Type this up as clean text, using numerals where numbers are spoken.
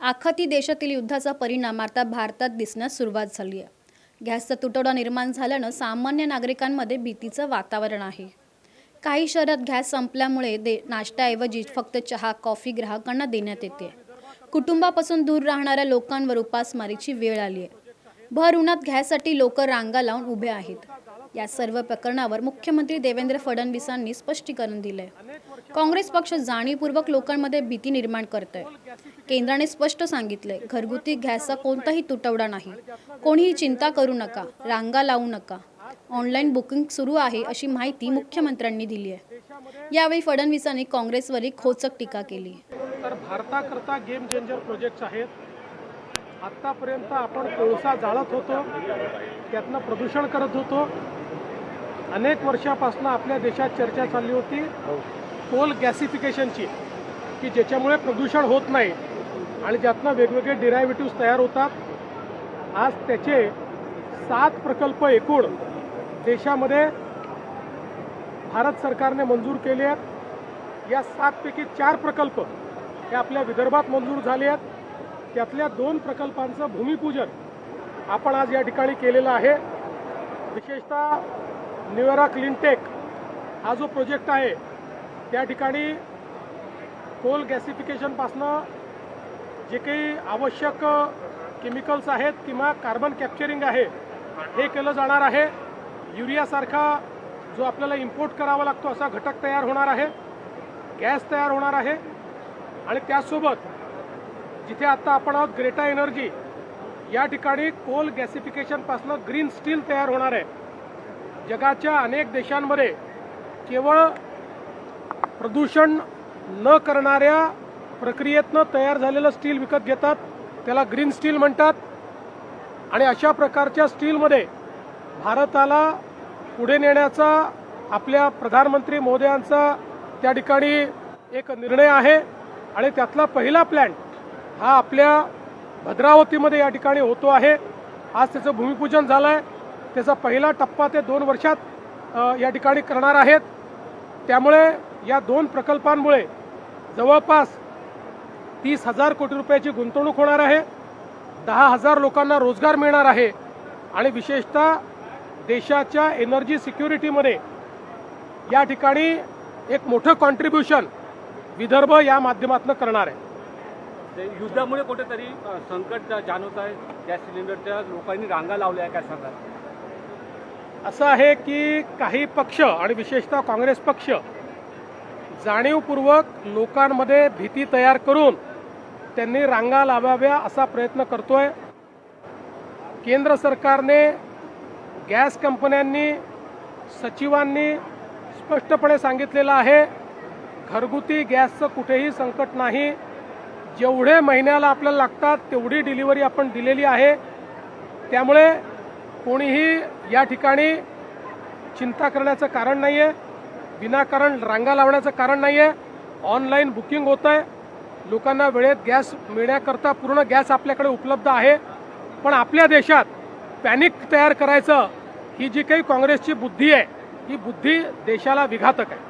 आखाती देशातील युद्धाचा परिणाम आता भारतात दिसण्यास सुरुवात झाली आहे. गॅसचा तुटवडा निर्माण झाल्यानं सामान्य नागरिकांमध्ये भीतीचं वातावरण आहे. काही शहरात गॅस संपल्यामुळे नाश्त्याऐवजी फक्त चहा, कॉफी ग्राहकांना देण्यात येते. कुटुंबापासून दूर राहणाऱ्या लोकांवर उपासमारीची वेळ आली आहे. भर उन्हात गॅससाठी लोक रांगा लावून उभे आहेत. या सर्व प्रकरणावर मुख्यमंत्री देवेंद्र फडणवीसांनी स्पष्टीकरण दिलंय. काँग्रेस पक्ष जाणीवपूर्वक लोकांमध्ये भीती निर्माण करतोय. केंद्राने स्पष्ट सांगितलंय, घरगुती गॅसचा कोणताही तुटवडा नाही. कोणीही चिंता करू नका, रांगा लावू नका. ऑनलाईन बुकिंग सुरू आहे अशी माहिती मुख्यमंत्र्यांनी दिली आहे. यावेळी फडणवीसांनी काँग्रेसवरही खोचक टीका केली. तर भारताकरता गेम चेंजर प्रोजेक्ट्स आहेत. आत्तापर्यंत आपण कोळसा जाळत होतो, त्यातनं प्रदूषण करत होतो. अनेक वर्षापासून आपल्या देशात चर्चा चालली होती कोल गॅसिफिकेशनची, की ज्याच्यामुळे प्रदूषण होत नाही आणि ज्यातनं वेगवेगळे डिरायव्हेटिव्ह तयार होतात. आज त्याचे 7 प्रकल्प एकूण देशामध्ये भारत सरकारने मंजूर केले आहेत. या 7 पैकी 4 प्रकल्प हे आपल्या विदर्भात मंजूर झाले आहेत. त्यातल्या 2 प्रकल्पांचं भूमिपूजन आपण आज या ठिकाणी केलेलं आहे. विशेषतः न्यूएरा क्लीनटेक हा जो प्रोजेक्ट आहे त्या ठिकाणी कोल गॅसिफिकेशनपासनं जे काही आवश्यक केमिकल्स आहेत किंवा कार्बन कॅप्चरिंग आहे हे केलं जाणार आहे. युरियासारखा जो आपल्याला इम्पोर्ट करावा लागतो असा घटक तयार होणार आहे. गॅस तयार होणार आहे आणि त्यासोबत जिथे आता आपण आहोत ग्रेटा एनर्जी, या ठिकाणी कोल गॅसिफिकेशनपासनं ग्रीन स्टील तयार होणार आहे. जगाच्या अनेक देशांमध्ये केवळ प्रदूषण न करणाऱ्या प्रक्रियेतनं तयार झालेलं स्टील विकत घेतात, त्याला ग्रीन स्टील म्हणतात. आणि अशा प्रकारच्या स्टीलमध्ये भारताला पुढे नेण्याचा आपल्या प्रधानमंत्री मोदयांचा त्या ठिकाणी एक निर्णय आहे. आणि त्यातला पहिला प्लॅन्ट हा आपल्या भद्रावतीमध्ये या ठिकाणी होतो आहे. आज त्याचं भूमिपूजन झालं आहे. त्याचा पहिला टप्पा ते 2 वर्षात या ठिकाणी करणार आहेत. त्यामुळे या 2 प्रकल्पांमुळे जवळपास 30,000 कोटी रुपयाची गुंतवणूक होणार आहे. 10,000 लोकांना रोजगार मिळणार आहे. आणि विशेषतः देशाच्या एनर्जी सिक्युरिटीमध्ये या ठिकाणी एक मोठं कॉन्ट्रीब्युशन विदर्भ या माध्यमातून करणार आहे. युद्धामुळे कुठेतरी संकट जाणवत आहे. गॅस सिलेंडरच्या लोकांनी रांगा लावल्या आहे, काय सांगाल? असं आहे की काही पक्ष आणि विशेषतः काँग्रेस पक्ष जाणीवपूर्वक लोकांमध्ये भीती तयार करून त्यांनी रांगा लावाव्या असा प्रयत्न करतोय. केंद्र सरकारने, गॅस कंपन्यांनी, सचिवांनी स्पष्टपणे सांगितलेलं आहे, घरगुती गॅसचं कुठेही संकट नाही. जेवढे महिन्याला आपल्याला लागतात तेवढी डिलिव्हरी आपण दिलेली आहे. त्यामुळे कोणीही या ठिकाणी चिंता करण्याचं कारण नाही आहे. विनाकारण रांगा लावण्याचं कारण नाही आहे. ऑनलाईन बुकिंग होतं आहे. लोकांना वेळेत गॅस मिळण्याकरता पूर्ण गॅस आपल्याकडे उपलब्ध आहे. पण आपल्या देशात पॅनिक तयार करायचं ही जी काही काँग्रेसची बुद्धी आहे, ही बुद्धी देशाला विघातक आहे.